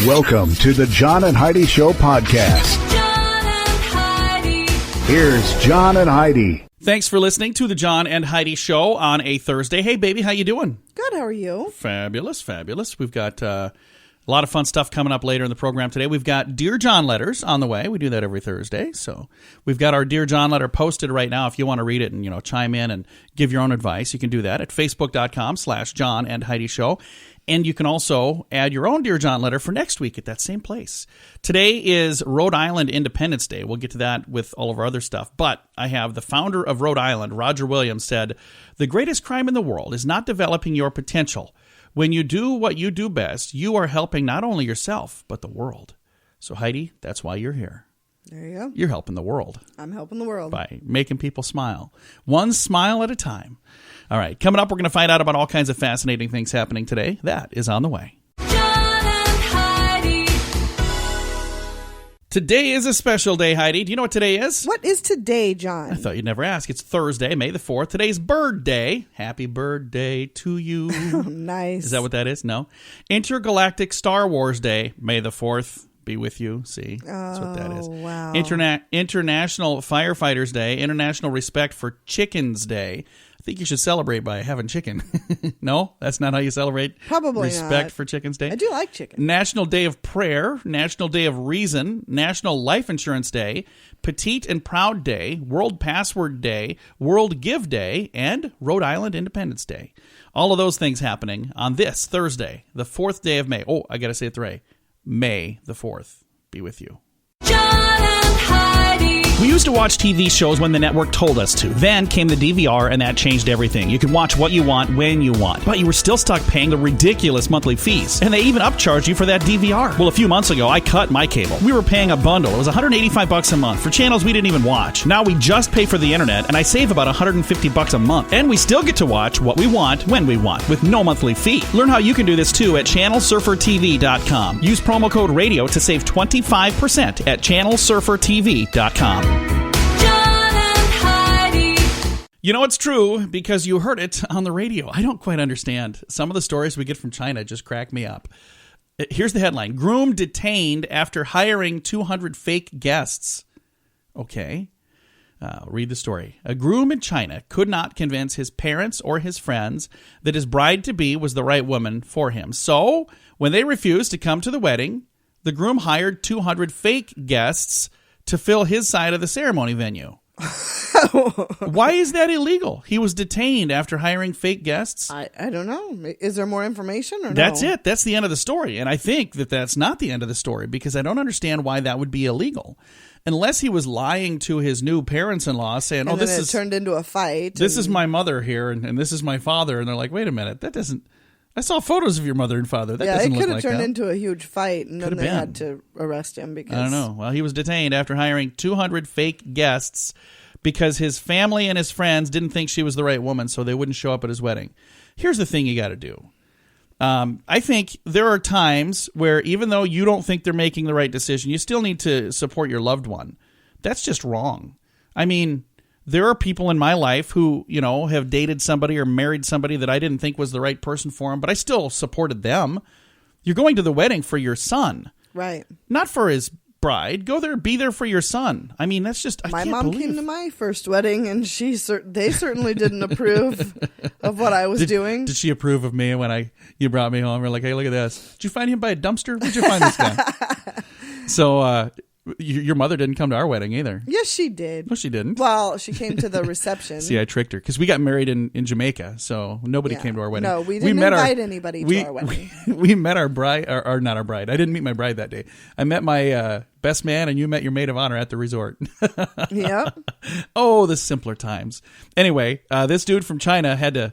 Welcome to the John and Heidi Show podcast. John and Heidi. Here's John and Heidi. Thanks for listening to the John and Heidi Show on a Thursday. Hey, baby, how you doing? Good, how are you? Fabulous, fabulous. We've got a lot of fun stuff coming up later in the program today. We've got Dear John Letters on the way. We do that every Thursday. So we've got our Dear John letter posted right now. If you want to read it and, chime in and give your own advice, you can do that at facebook.com/John and Heidi Show. And you can also add your own Dear John letter for next week at that same place. Today is Rhode Island Independence Day. We'll get to that with all of our other stuff. But I have the founder of Rhode Island, Roger Williams, said, "The greatest crime in the world is not developing your potential. When you do what you do best, you are helping not only yourself, but the world." So, Heidi, that's why you're here. There you go. You're helping the world. I'm helping the world. By making people smile. One smile at a time. All right, coming up, we're going to find out about all kinds of fascinating things happening today. That is on the way. John and Heidi. Today is a special day, Heidi. Do you know what today is? What is today, John? I thought you'd never ask. It's Thursday, May the 4th. Today's Bird Day. Happy birthday to you. Nice. Is that what that is? No. Intergalactic Star Wars Day. May the 4th be with you. See? That's what that is. Wow. International Firefighters Day. International Respect for Chickens Day. I think you should celebrate by having chicken. No? That's not how you celebrate Probably Respect not. for Chickens Day? I do like chicken. National Day of Prayer, National Day of Reason, National Life Insurance Day, Petite and Proud Day, World Password Day, World Give Day, and Rhode Island Independence Day. All of those things happening on this Thursday, the 4th day of May. Oh, I got to say it right. May the 4th be with you. John and Heidi. We used to watch TV shows when the network told us to. Then came the DVR, and that changed everything. You could watch what you want, when you want. But you were still stuck paying the ridiculous monthly fees. And they even upcharged you for that DVR. Well, a few months ago, I cut my cable. We were paying a bundle. It was $185 a month for channels we didn't even watch. Now we just pay for the internet, and I save about $150 a month. And we still get to watch what we want, when we want, with no monthly fee. Learn how you can do this, too, at channelsurfertv.com. Use promo code RADIO to save 25% at channelsurfertv.com. You know it's true because you heard it on the radio. I don't quite understand. Some of the stories we get from China just crack me up. Here's the headline. Groom detained after hiring 200 fake guests. Okay. Read the story. A groom in China could not convince his parents or his friends that his bride-to-be was the right woman for him. So, when they refused to come to the wedding, the groom hired 200 fake guests to fill his side of the ceremony venue. Why is that illegal? He was detained after hiring fake guests. I don't know. Is there more information or no? That's it. That's the end of the story. And I think that that's not the end of the story because I don't understand why that would be illegal. Unless he was lying to his new parents-in-law saying, and this is turned into a fight. This is my mother here and this is my father. And they're like, wait a minute, that doesn't... I saw photos of your mother and father. That doesn't look like that. It could have turned into a huge fight, and then they had to arrest him because... I don't know. Well, he was detained after hiring 200 fake guests because his family and his friends didn't think she was the right woman, so they wouldn't show up at his wedding. Here's the thing you got to do. I think there are times where even though you don't think they're making the right decision, you still need to support your loved one. That's just wrong. I mean... There are people in my life who, have dated somebody or married somebody that I didn't think was the right person for them, but I still supported them. You're going to the wedding for your son. Right. Not for his bride. Go there, be there for your son. I mean, that's just, my mom came to my first wedding, and they certainly didn't approve of what I was doing. Did she approve of me when you brought me home? We're like, hey, look at this. Did you find him by a dumpster? Where'd you find this guy? So, your mother didn't come to our wedding either. Yes, she did. No, she didn't. Well, she came to the reception. See, I tricked her because we got married in Jamaica, so nobody came to our wedding. No, we didn't invite anybody to our wedding. We met our bride, or not our bride. I didn't meet my bride that day. I met my best man, and you met your maid of honor at the resort. Yep. Oh, the simpler times. Anyway, this dude from China had to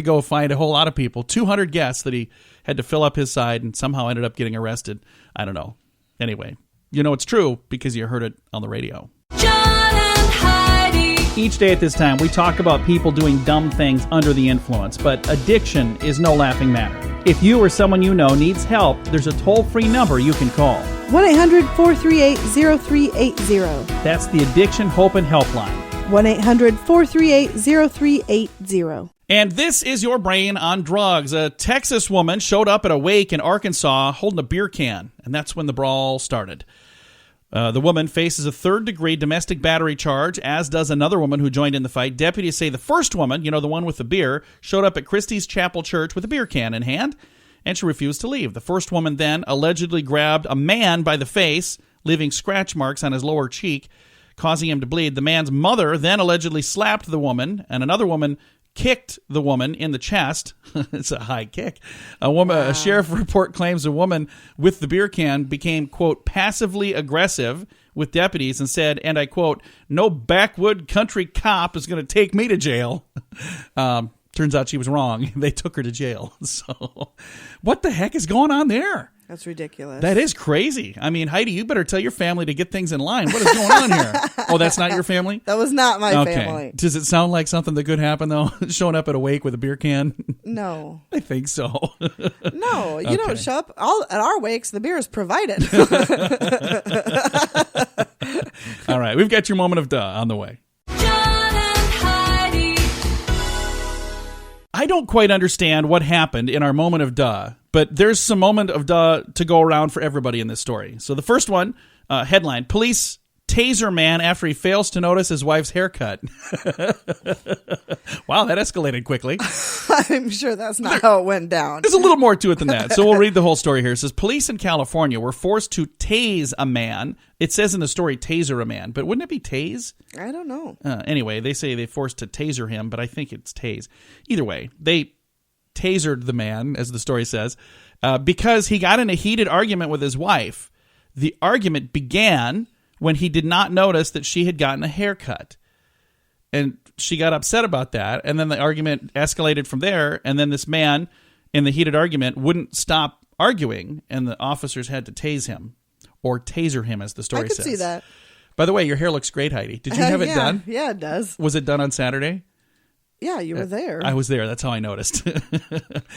go find a whole lot of people, 200 guests that he had to fill up his side, and somehow ended up getting arrested. I don't know. Anyway. You know it's true because you heard it on the radio. John and Heidi. Each day at this time, we talk about people doing dumb things under the influence, but addiction is no laughing matter. If you or someone you know needs help, there's a toll-free number you can call. 1-800-438-0380. That's the Addiction Hope and Helpline. 1-800-438-0380. And this is your brain on drugs. A Texas woman showed up at a wake in Arkansas holding a beer can, and that's when the brawl started. The woman faces a third-degree domestic battery charge, as does another woman who joined in the fight. Deputies say the first woman, the one with the beer, showed up at Christie's Chapel Church with a beer can in hand, and she refused to leave. The first woman then allegedly grabbed a man by the face, leaving scratch marks on his lower cheek, causing him to bleed. The man's mother then allegedly slapped the woman, and another woman kicked the woman in the chest. It's a high kick. A sheriff report claims a woman with the beer can became, quote, passively aggressive with deputies and said, and I quote, "No backwood country cop is going to take me to jail." Turns out she was wrong. They took her to jail. So what the heck is going on there? That's ridiculous. That is crazy. I mean, Heidi, you better tell your family to get things in line. What is going on here? Oh, that's not your family? That was not my family. Does it sound like something that could happen, though? Showing up at a wake with a beer can? No. I think so. No, you don't show up. At our wakes, the beer is provided. All right, we've got your moment of duh on the way. John and Heidi. I don't quite understand what happened in our moment of duh, but there's some moment of duh to go around for everybody in this story. So the first one, headline, police taser man after he fails to notice his wife's haircut. Wow, that escalated quickly. I'm sure that's not how it went down. There's a little more to it than that. So we'll read the whole story here. It says, police in California were forced to tase a man. It says in the story, taser a man, but wouldn't it be tase? I don't know. Anyway, they say they forced to taser him, but I think it's tase. Either way, they tasered the man, as the story says, because he got in a heated argument with his wife. The argument began when he did not notice that she had gotten a haircut. And she got upset about that, and then the argument escalated from there, and then this man, in the heated argument, wouldn't stop arguing, and the officers had to tase him, or taser him, as the story says. I could see that. By the way, your hair looks great, Heidi. Did you have it done? Yeah, it does. Was it done on Saturday? Yeah, you were there. I was there. That's how I noticed.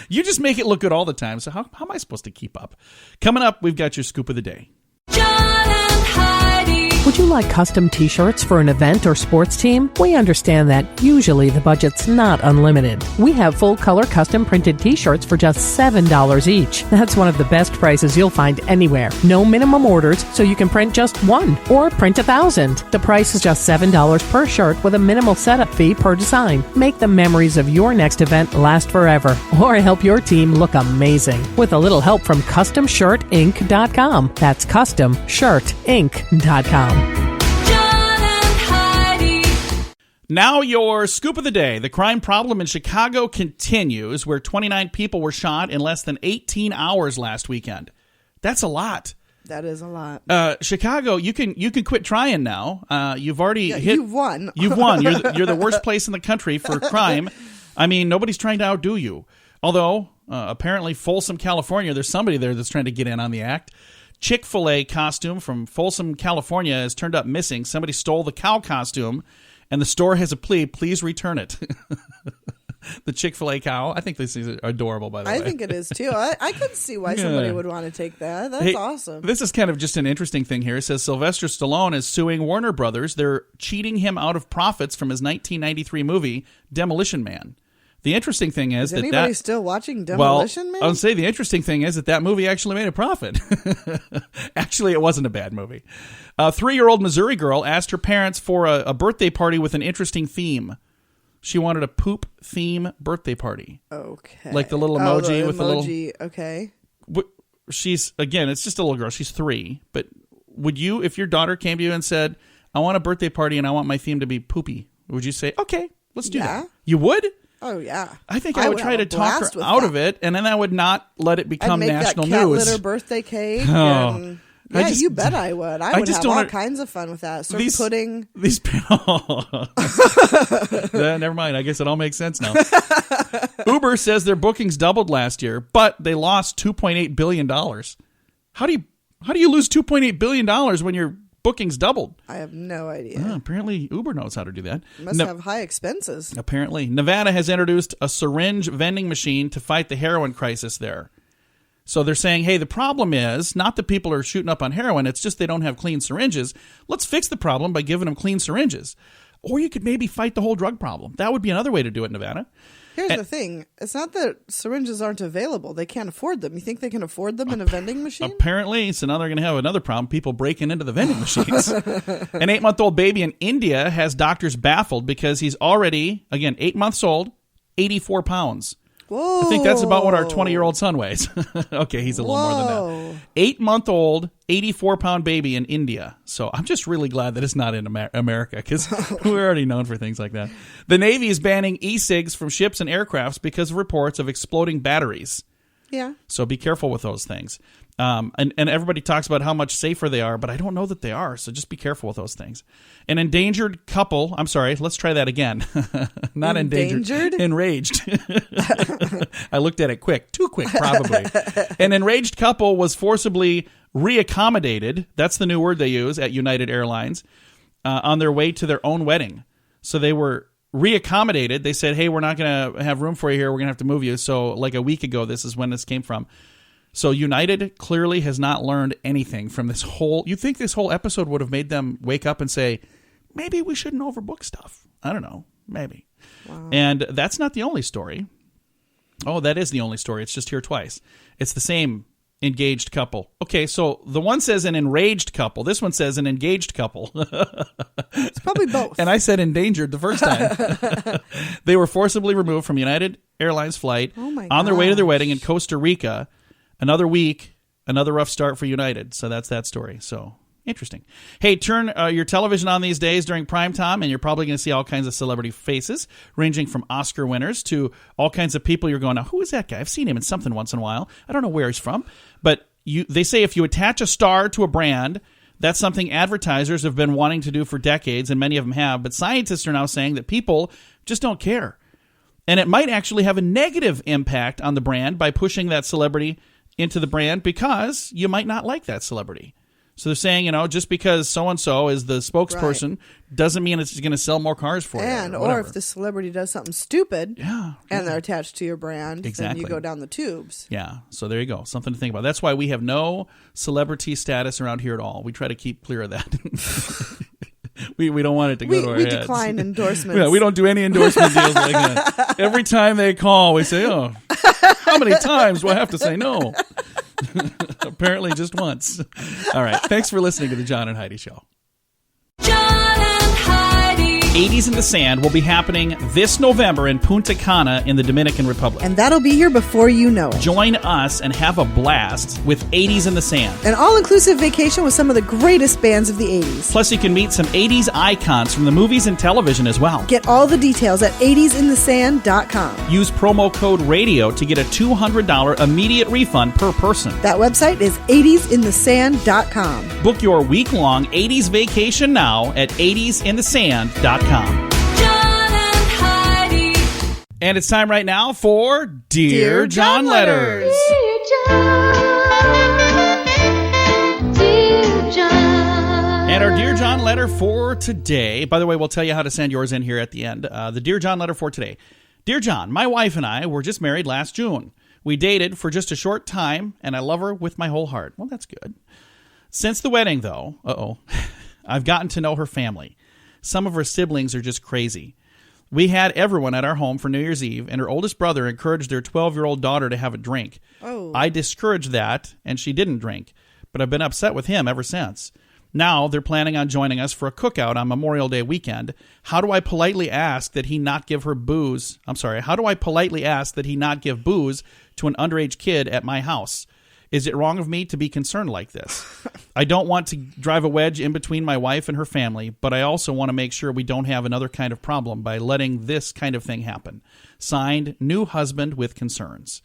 You just make it look good all the time, so how am I supposed to keep up? Coming up, we've got your scoop of the day. John and Heidi. Would you like custom t-shirts for an event or sports team? We understand that usually the budget's not unlimited. We have full-color custom printed t-shirts for just $7 each. That's one of the best prices you'll find anywhere. No minimum orders, so you can print just one or print 1,000. The price is just $7 per shirt with a minimal setup fee per design. Make the memories of your next event last forever or help your team look amazing with a little help from CustomShirtInc.com. That's CustomShirtInc.com. John and Heidi. Now your scoop of the day. The crime problem in Chicago continues, where 29 people were shot in less than 18 hours last weekend. That's a lot. That is a lot. Chicago, you can quit trying now. You've already hit. You've won. You've won. You're the worst place in the country for crime. I mean, nobody's trying to outdo you. Although, apparently, Folsom, California, there's somebody there that's trying to get in on the act. Chick-fil-A costume from Folsom, California has turned up missing. Somebody stole the cow costume, and the store has a plea. Please return it. The Chick-fil-A cow. I think this is adorable, by the way. I think it is, too. I could see why somebody would want to take that. That's awesome. This is kind of just an interesting thing here. It says Sylvester Stallone is suing Warner Brothers. They're cheating him out of profits from his 1993 movie, Demolition Man. The interesting thing is anybody still watching Demolition Man? I would say the interesting thing is that movie actually made a profit. Actually, it wasn't a bad movie. A 3-year-old Missouri girl asked her parents for a birthday party with an interesting theme. She wanted a poop theme birthday party. Okay. Like the little emoji with the little... Okay. She's, again, it's just a little girl. She's 3. But would you, if your daughter came to you and said, I want a birthday party and I want my theme to be poopy, would you say, okay, let's do that? You would? Oh, yeah. I think I would try to talk her out of it, and then I would not let it become national news. I'd make that cat litter birthday cake. And, yeah, you bet I would. I would have all kinds of fun with that. Serve pudding. Never mind. I guess it all makes sense now. Uber says their bookings doubled last year, but they lost $2.8 billion. How do you lose $2.8 billion when your bookings doubled? I have no idea. Apparently, Uber knows how to do that. Must have high expenses. Apparently. Nevada has introduced a syringe vending machine to fight the heroin crisis there. So they're saying, hey, the problem is not that people are shooting up on heroin. It's just they don't have clean syringes. Let's fix the problem by giving them clean syringes. Or you could maybe fight the whole drug problem. That would be another way to do it in Nevada. Here's the thing. It's not that syringes aren't available. They can't afford them. You think they can afford them in a vending machine? Apparently, so now they're going to have another problem, people breaking into the vending machines. An 8-month-old baby in India has doctors baffled because he's already, again, 8 months old, 84 pounds. Whoa. I think that's about what our 20-year-old son weighs. Okay, he's a little more than that. 8-month-old, 84-pound baby in India. So I'm just really glad that it's not in America because we're already known for things like that. The Navy is banning e-cigs from ships and aircrafts because of reports of exploding batteries. Yeah. So be careful with those things. And everybody talks about how much safer they are, but I don't know that they are. So just be careful with those things. An endangered couple. I'm sorry. Let's try that again. Not endangered. Enraged. I looked at it quick. Too quick, probably. An enraged couple was forcibly reaccommodated. That's the new word they use at United Airlines on their way to their own wedding. So they were reaccommodated. They said, hey, we're not going to have room for you here. We're going to have to move you. So like a week ago, this is when this came from. So United clearly has not learned anything from this whole... You think this whole episode would have made them wake up and say, maybe we shouldn't overbook stuff. I don't know. Maybe. Wow. And that's not the only story. Oh, that is the only story. It's just here twice. It's the same engaged couple. Okay, so the one says an enraged couple. This one says an engaged couple. It's probably both. And I said endangered the first time. They were forcibly removed from United Airlines flight on their way to their wedding in Costa Rica. Another week, another rough start for United. So that's that story. So interesting. Hey, turn your television on these days during prime time, and you're probably going to see all kinds of celebrity faces, ranging from Oscar winners to all kinds of people. You're going, now, who is that guy? I've seen him in something once in a while. I don't know where he's from. But they say if you attach a star to a brand, that's something advertisers have been wanting to do for decades, and many of them have. But scientists are now saying that people just don't care. And it might actually have a negative impact on the brand by pushing that celebrity into the brand because you might not like that celebrity. So they're saying, just because so-and-so is the spokesperson doesn't mean it's going to sell more cars for you. Or if the celebrity does something stupid and they're attached to your brand, exactly. then you go down the tubes. Yeah, so there you go. Something to think about. That's why we have no celebrity status around here at all. We try to keep clear of that. We don't want it to go to our heads. We decline endorsements. Yeah, we don't do any endorsement deals like that. Every time they call, we say, oh, how many times do I have to say no? Apparently just once. All right. Thanks for listening to the John and Heidi Show. John and Heidi. 80s in the Sand will be happening this November in Punta Cana in the Dominican Republic. And that'll be here before you know it. Join us and have a blast with 80s in the Sand. An all-inclusive vacation with some of the greatest bands of the 80s. Plus, you can meet some 80s icons from the movies and television as well. Get all the details at 80sinthesand.com. Use promo code RADIO to get a $200 immediate refund per person. That website is 80sinthesand.com. Book your week-long 80s vacation now at 80sinthesand.com. John and Heidi. And it's time right now for Dear John Letters. Dear John. Dear John. And our Dear John letter for today, by the way, we'll tell you how to send yours in here at the end. The Dear John letter for today. Dear John, my wife and I were just married last June. We dated for just a short time, and I love her with my whole heart. Well, that's good. Since the wedding, though, I've gotten to know her family. Some of her siblings are just crazy. We had everyone at our home for New Year's Eve, and her oldest brother encouraged their 12-year-old daughter to have a drink. Oh. I discouraged that, and she didn't drink, but I've been upset with him ever since. Now they're planning on joining us for a cookout on Memorial Day weekend. How do I politely ask that he not give her booze? How do I politely ask that he not give booze to an underage kid at my house? Is it wrong of me to be concerned like this? I don't want to drive a wedge in between my wife and her family, but I also want to make sure we don't have another kind of problem by letting this kind of thing happen. Signed, new husband with concerns.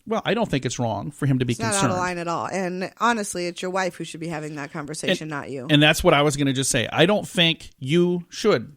Well, I don't think it's wrong for him to be concerned. Not out of line at all. And honestly, it's your wife who should be having that conversation, not you. And that's what I was going to just say. I don't think you should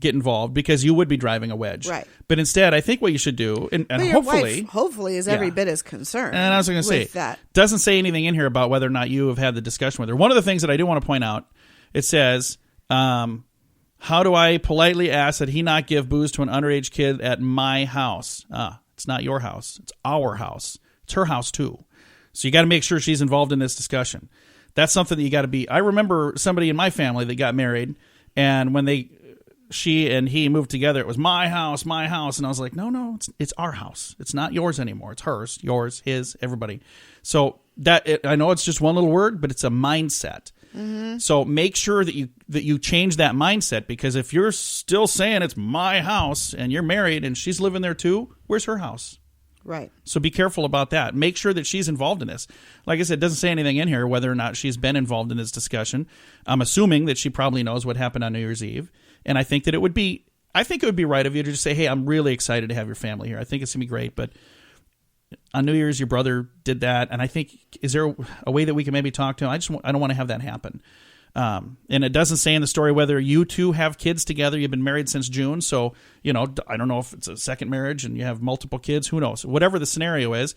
get involved because you would be driving a wedge. Right. But instead, I think what you should do, and your wife hopefully is every bit as concerned. And I was going to say, that doesn't say anything in here about whether or not you have had the discussion with her. One of the things that I do want to point out, it says, how do I politely ask that he not give booze to an underage kid at my house? It's not your house. It's our house. It's her house too. So you got to make sure she's involved in this discussion. That's something that you got to be. I remember somebody in my family that got married, and when they she and he moved together, it was my house. And I was like, no, it's our house. It's not yours anymore. It's hers, yours, his, everybody. So I know it's just one little word, but it's a mindset. Mm-hmm. So make sure that you change that mindset, because if you're still saying it's my house and you're married and she's living there too, where's her house? Right. So be careful about that. Make sure that she's involved in this. Like I said, it doesn't say anything in here whether or not she's been involved in this discussion. I'm assuming that she probably knows what happened on New Year's Eve. And I think it would be right of you to just say, hey, I'm really excited to have your family here. I think it's going to be great. But on New Year's, your brother did that. And I think, is there a way that we can maybe talk to him? I don't want to have that happen. And it doesn't say in the story whether you two have kids together. You've been married since June. So, I don't know if it's a second marriage and you have multiple kids. Who knows? Whatever the scenario is,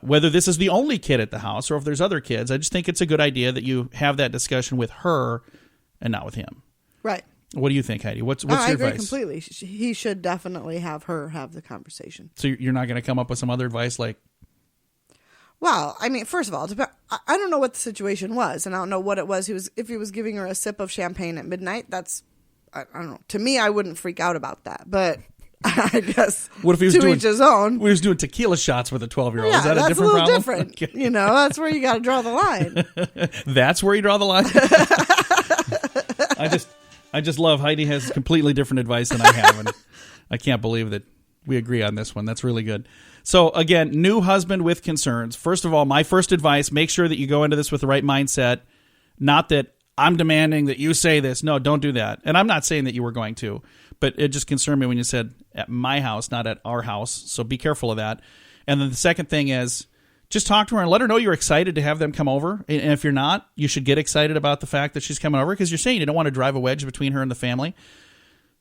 whether this is the only kid at the house or if there's other kids, I just think it's a good idea that you have that discussion with her and not with him. Right. What do you think, Heidi? What's your I agree advice? completely. He should definitely have her have the conversation. So you're not going to come up with some other advice like... Well, I mean, first of all, I don't know what the situation was, and I don't know what it was. If he was giving her a sip of champagne at midnight, I don't know. To me, I wouldn't freak out about that, but I guess what if he was to each his own. We was doing tequila shots with a 12-year-old. Yeah, Is that that's a different problem? Different. Okay. That's where you got to draw the line. That's where you draw the line? I just love Heidi has completely different advice than I have, and I can't believe that we agree on this one. That's really good. So, again, new husband with concerns. First of all, my first advice, make sure that you go into this with the right mindset. Not that I'm demanding that you say this. No, don't do that. And I'm not saying that you were going to, but it just concerned me when you said at my house, not at our house. So be careful of that. And then the second thing is just talk to her and let her know you're excited to have them come over. And if you're not, you should get excited about the fact that she's coming over, because you're saying you don't want to drive a wedge between her and the family.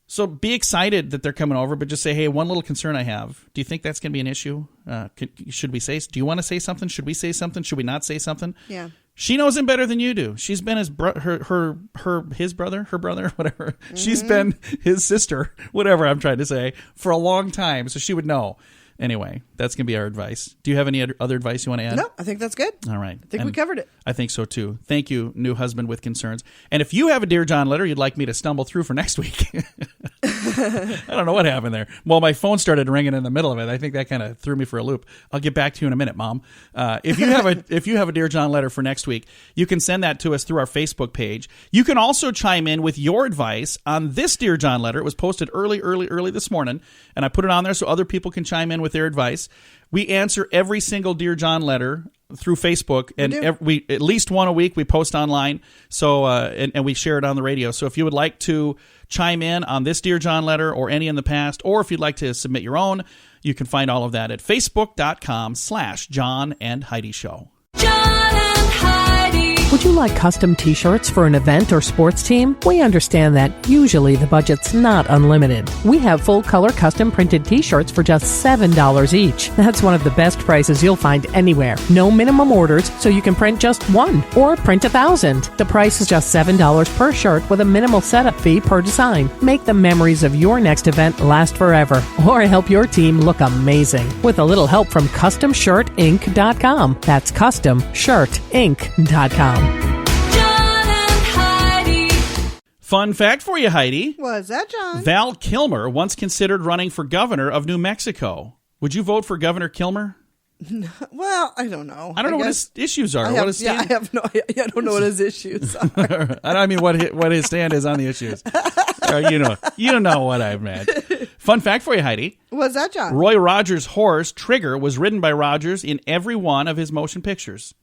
So be excited that they're coming over, but just say, hey, one little concern I have. Do you think that's going to be an issue? Should we say? Do you want to say something? Should we say something? Should we not say something? Yeah. She knows him better than you do. She's been his brother, whatever. Mm-hmm. She's been his sister, whatever I'm trying to say, for a long time. So she would know. Anyway, that's going to be our advice. Do you have any other advice you want to add? No, I think that's good. All right. I think we covered it. I think so, too. Thank you, new husband with concerns. And if you have a Dear John letter you'd like me to stumble through for next week, I don't know what happened there. Well, my phone started ringing in the middle of it. I think that kind of threw me for a loop. I'll get back to you in a minute, Mom. If you have a Dear John letter for next week, you can send that to us through our Facebook page. You can also chime in with your advice on this Dear John letter. It was posted early this morning, and I put it on there so other people can chime in with their advice. We answer every single Dear John letter through Facebook, and we at least one a week we post online. So and we share it on the radio. So if you would like to chime in on this Dear John letter or any in the past, or if you'd like to submit your own, you can find all of that at facebook.com/John and Heidi Show. John and Heidi. Would you like custom t-shirts for an event or sports team? We understand that usually the budget's not unlimited. We have full-color custom printed t-shirts for just $7 each. That's one of the best prices you'll find anywhere. No minimum orders, so you can print just one or print 1,000. The price is just $7 per shirt with a minimal setup fee per design. Make the memories of your next event last forever, or help your team look amazing with a little help from CustomShirtInc.com. That's CustomShirtInc.com. John and Heidi. Fun fact for you, Heidi. What's that, John? Val Kilmer once considered running for governor of New Mexico. Would you vote for Governor Kilmer? Well, I don't know. I don't know what his issues are. I have no idea. I don't know what his issues are. I mean what his stand is on the issues. You know what I meant. Fun fact for you, Heidi. What's that, John? Roy Rogers' horse, Trigger, was ridden by Rogers in every one of his motion pictures.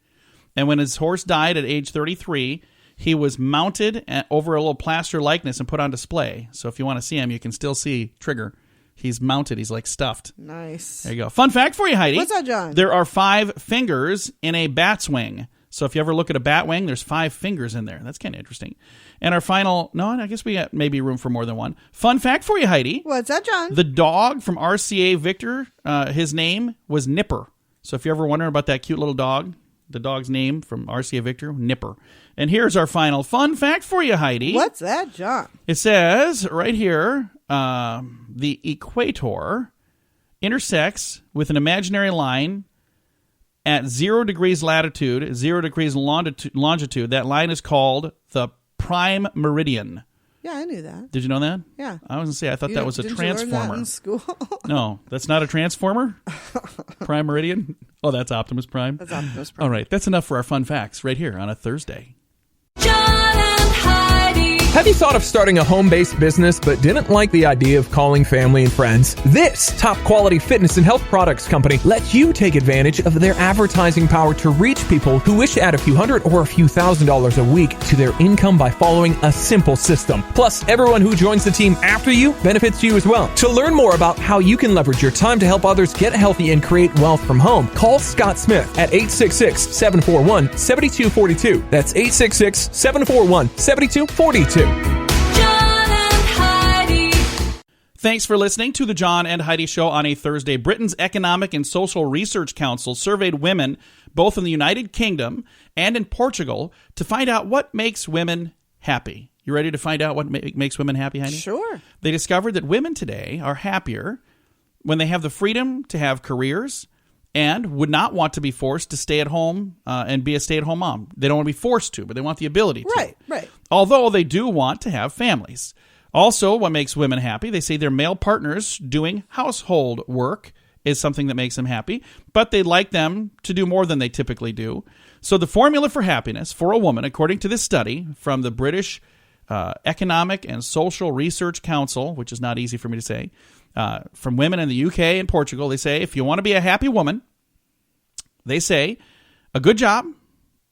And when his horse died at age 33, he was mounted over a little plaster likeness and put on display. So if you want to see him, you can still see Trigger. He's mounted. He's like stuffed. Nice. There you go. Fun fact for you, Heidi. What's that, John? There are 5 fingers in a bat's wing. So if you ever look at a bat wing, there's 5 fingers in there. That's kind of interesting. And our final, I guess we got maybe room for more than one. Fun fact for you, Heidi. What's that, John? The dog from RCA Victor, his name was Nipper. So if you're ever wondering about that cute little dog, the dog's name from RCA Victor, Nipper. And here's our final fun fact for you, Heidi. What's that, John? It says right here, the equator intersects with an imaginary line at 0 degrees latitude, 0 degrees longitude. That line is called the prime meridian. Yeah, I knew that. Did you know that? Yeah. I was going to say, I thought that was a Didn't you learn that transformer. in school? No, that's not a transformer? Prime Meridian? Oh, that's Optimus Prime? That's Optimus Prime. All right, that's enough for our fun facts right here on a Thursday. John and Heidi. Have you thought of starting a home-based business but didn't like the idea of calling family and friends? This top-quality fitness and health products company lets you take advantage of their advertising power to reach people who wish to add a few hundred or a few $1,000s a week to their income by following a simple system. Plus, everyone who joins the team after you benefits you as well. To learn more about how you can leverage your time to help others get healthy and create wealth from home, call Scott Smith at 866-741-7242. That's 866-741-7242. John and Heidi. Thanks for listening to the John and Heidi Show on a Thursday. Britain's Economic and Social Research Council surveyed women both in the United Kingdom and in Portugal to find out what makes women happy. You ready to find out what makes women happy, Heidi? Sure. They discovered that women today are happier when they have the freedom to have careers and would not want to be forced to stay at home and be a stay-at-home mom. They don't want to be forced to, but they want the ability to. Right. Although they do want to have families. Also, what makes women happy, they say their male partners doing household work is something that makes them happy, but they'd like them to do more than they typically do. So the formula for happiness for a woman, according to this study from the British Economic and Social Research Council, which is not easy for me to say, from women in the UK and Portugal, they say if you want to be a happy woman, they say a good job,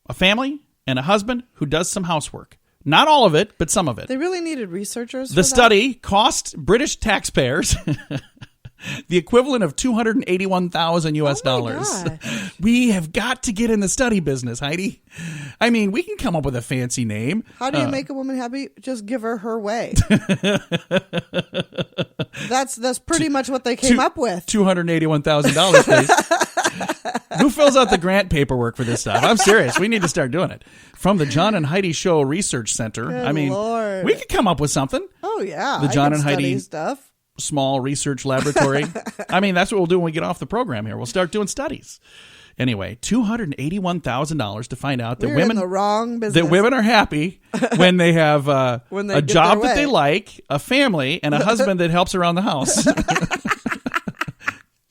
a family, and a husband who does some housework. Not all of it, but some of it. They really needed researchers. The study cost British taxpayers the equivalent of $281,000 US dollars. gosh. We have got to get in the study business, Heidi. I mean, we can come up with a fancy name. How do you make a woman happy? Just give her way. That's pretty much what they came up with. $281,000, please. Who fills out the grant paperwork for this stuff? I'm serious. We need to start doing it. From the John and Heidi Show Research Center. Good I mean, Lord. we could come up with something. Oh yeah, The John I and can study Heidi stuff. Small research laboratory. I mean, that's what we'll do when we get off the program here. We'll start doing studies. Anyway, $281,000 to find out that We're women in the wrong business. that women are happy when they have When they a get job their that they way. like, a family, and a husband that helps around the house.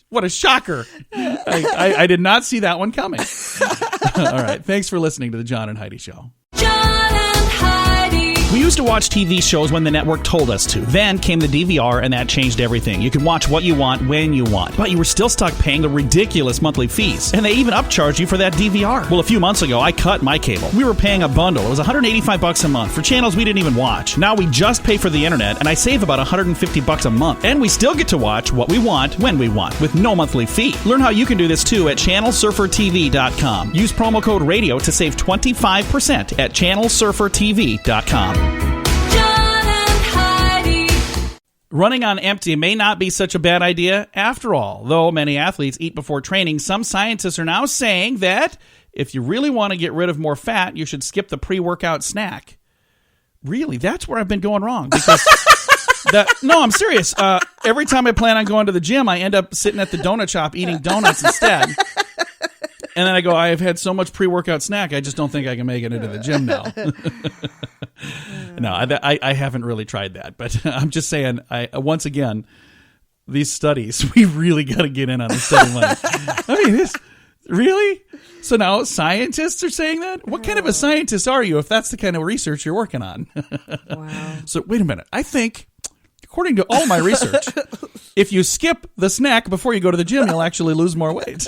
What a shocker. I did not see that one coming. All right. Thanks for listening to the John and Heidi Show. John and Heidi. We used to watch TV shows when the network told us to. Then came the DVR, and that changed everything. You could watch what you want, when you want. But you were still stuck paying the ridiculous monthly fees. And they even upcharged you for that DVR. Well, a few months ago, I cut my cable. We were paying a bundle. It was $185 a month for channels we didn't even watch. Now we just pay for the internet, and I save about $150 a month. And we still get to watch what we want, when we want, with no monthly fee. Learn how you can do this too at channelsurfertv.com. Use promo code RADIO to save 25% at channelsurfertv.com. John and Heidi. Running on empty may not be such a bad idea after all. Though many athletes eat before training, some scientists are now saying that if you really want to get rid of more fat, you should skip the pre-workout snack. Really? That's where I've been going wrong. Because no, I'm serious. Every time I plan on going to the gym, I end up sitting at the donut shop eating donuts instead. And then I go, I have had so much pre-workout snack, I just don't think I can make it into the gym now. No, I haven't really tried that. But I'm just saying, once again, these studies, we really got to get in on the study money. I mean, really? So now scientists are saying that? What kind of a scientist are you if that's the kind of research you're working on? Wow. So wait a minute. I think, according to all my research, if you skip the snack before you go to the gym, you'll actually lose more weight.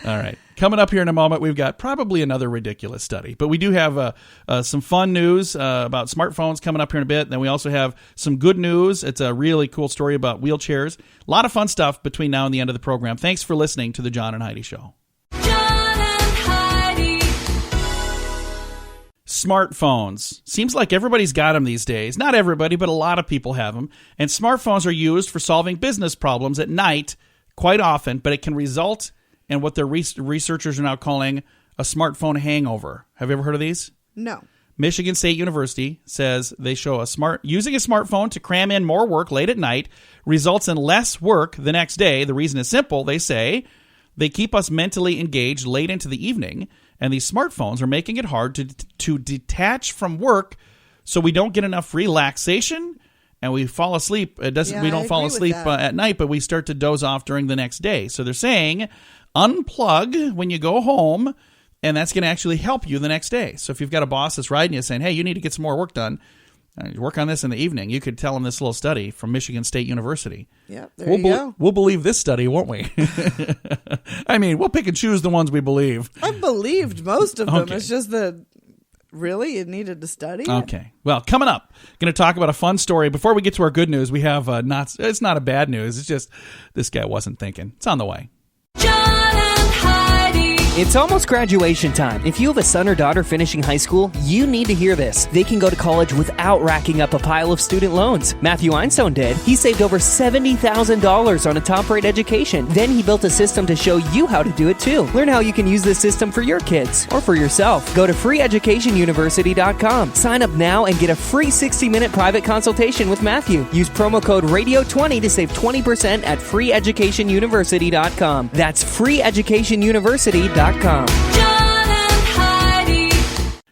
All right. Coming up here in a moment, we've got probably another ridiculous study. But we do have some fun news about smartphones coming up here in a bit. Then we also have some good news. It's a really cool story about wheelchairs. A lot of fun stuff between now and the end of the program. Thanks for listening to the John and Heidi Show. John and Heidi. Smartphones. Seems like everybody's got them these days. Not everybody, but a lot of people have them. And smartphones are used for solving business problems at night quite often, but it can result in what the researchers are now calling a smartphone hangover. Have you ever heard of these? No. Michigan State University says they show using a smartphone to cram in more work late at night results in less work the next day. The reason is simple. They say they keep us mentally engaged late into the evening, and these smartphones are making it hard to detach from work So we don't get enough relaxation, and we fall asleep. We don't fall asleep at night, but we start to doze off during the next day. So they're saying unplug when you go home, and that's going to actually help you the next day. So if you've got a boss that's riding you saying, hey, you need to get some more work done, work on this in the evening, you could tell them this little study from Michigan State University. Yeah, there you go. We'll believe this study, won't we? I mean, we'll pick and choose the ones we believe. I believed most of them. Okay. It's just that, really, you needed to study it? Okay. Well, coming up, going to talk about a fun story. Before we get to our good news, we have it's not a bad news. It's just this guy wasn't thinking. It's on the way. John and Heidi. It's almost graduation time. If you have a son or daughter finishing high school, you need to hear this. They can go to college without racking up a pile of student loans. Matthew Einstein did. He saved over $70,000 on a top-rate education. Then he built a system to show you how to do it too. Learn how you can use this system for your kids or for yourself. Go to freeeducationuniversity.com. Sign up now and get a free 60-minute private consultation with Matthew. Use promo code RADIO20 to save 20% at freeeducationuniversity.com. That's freeeducationuniversity.com. John and Heidi.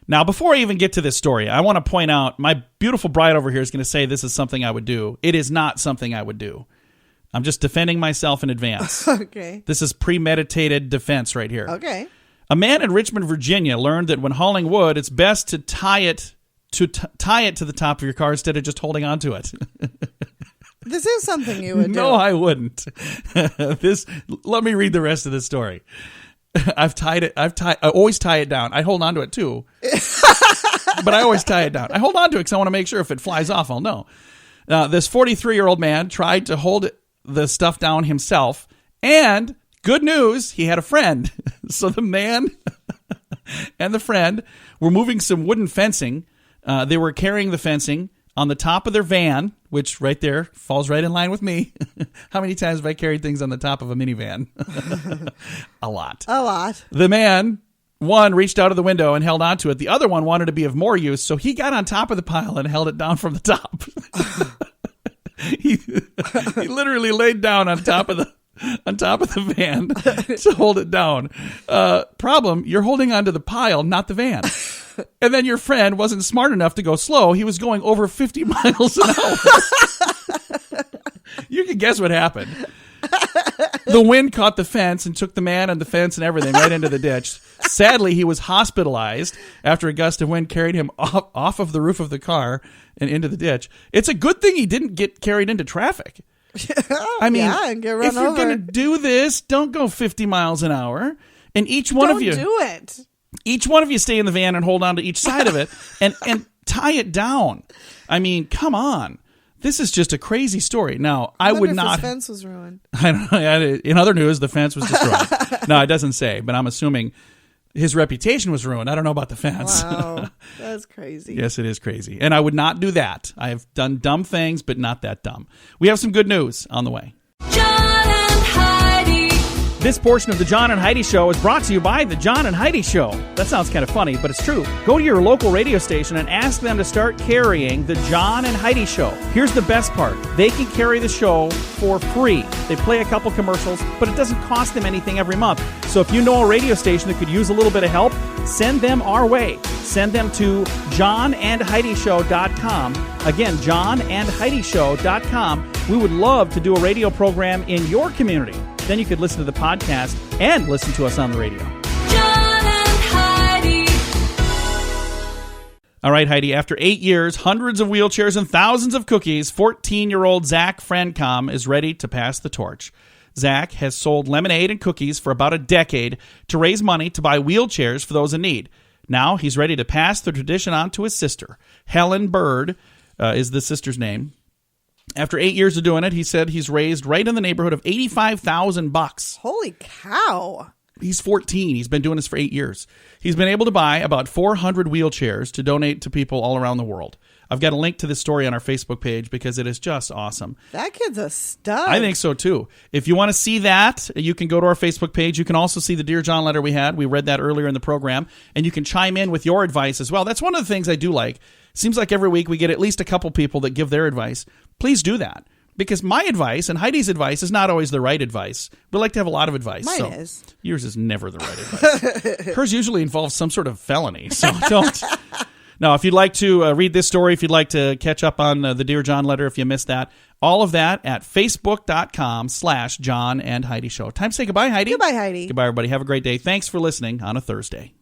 Now, before I even get to this story, I want to point out my beautiful bride over here is going to say this is something I would do. It is not something I would do. I'm just defending myself in advance. Okay. This is premeditated defense right here. Okay. A man in Richmond, Virginia learned that when hauling wood, it's best to tie it to the top of your car instead of just holding on to it. This is something you would do. No, I wouldn't. Let me read the rest of this story. I always tie it down. I hold on to it too. But I always tie it down. I hold on to it because I want to make sure if it flies off, I'll know. This 43-year-old man tried to hold the stuff down himself, and good news, he had a friend. So the man and the friend were moving some wooden fencing. They were carrying the fencing on the top of their van, which right there falls right in line with me. How many times have I carried things on the top of a minivan? A lot. A lot. The man, one, reached out of the window and held onto it. The other one wanted to be of more use, so he got on top of the pile and held it down from the top. He literally laid down on top of the van to hold it down. Problem, you're holding onto the pile, not the van. And then your friend wasn't smart enough to go slow. He was going over 50 miles an hour. You can guess what happened. The wind caught the fence and took the man and the fence and everything right into the ditch. Sadly, he was hospitalized after a gust of wind carried him off of the roof of the car and into the ditch. It's a good thing he didn't get carried into traffic. I mean, and get run if you're over. going to do this, don't go 50 miles an hour. And each one of you... Don't do it. Each one of you stay in the van and hold on to each side of it and tie it down. I mean, come on. This is just a crazy story. Now, I would not... His fence was ruined. I don't know. In other news, the fence was destroyed. No, it doesn't say, but I'm assuming his reputation was ruined. I don't know about the fence. Wow. That's crazy. Yes, it is crazy. And I would not do that. I have done dumb things, but not that dumb. We have some good news on the way. John and Heidi. This portion of the John and Heidi Show is brought to you by the John and Heidi Show. That sounds kind of funny, but it's true. Go to your local radio station and ask them to start carrying the John and Heidi Show. Here's the best part. They can carry the show for free. They play a couple commercials, but it doesn't cost them anything every month. So if you know a radio station that could use a little bit of help, send them our way. Send them to johnandheidishow.com. Again, johnandheidishow.com. We would love to do a radio program in your community. Then you could listen to the podcast and listen to us on the radio. John and Heidi. All right, Heidi, after 8 years, hundreds of wheelchairs, and thousands of cookies, 14-year-old Zach Francom is ready to pass the torch. Zach has sold lemonade and cookies for about a decade to raise money to buy wheelchairs for those in need. Now he's ready to pass the tradition on to his sister. Helen Bird is the sister's name. After 8 years of doing it, he said he's raised right in the neighborhood of $85,000. Holy cow. He's 14. He's been doing this for 8 years. He's been able to buy about 400 wheelchairs to donate to people all around the world. I've got a link to this story on our Facebook page because it is just awesome. That kid's a stud. I think so, too. If you want to see that, you can go to our Facebook page. You can also see the Dear John letter we had. We read that earlier in the program. And you can chime in with your advice as well. That's one of the things I do like. Seems like every week we get at least a couple people that give their advice. Please do that. Because my advice and Heidi's advice is not always the right advice. We like to have a lot of advice. Mine is. Yours is never the right advice. Hers usually involves some sort of felony. So Now, if you'd like to read this story, if you'd like to catch up on the Dear John letter, if you missed that, all of that at facebook.com/John and Heidi Show. Time to say goodbye, Heidi. Goodbye, Heidi. Goodbye, everybody. Have a great day. Thanks for listening on a Thursday.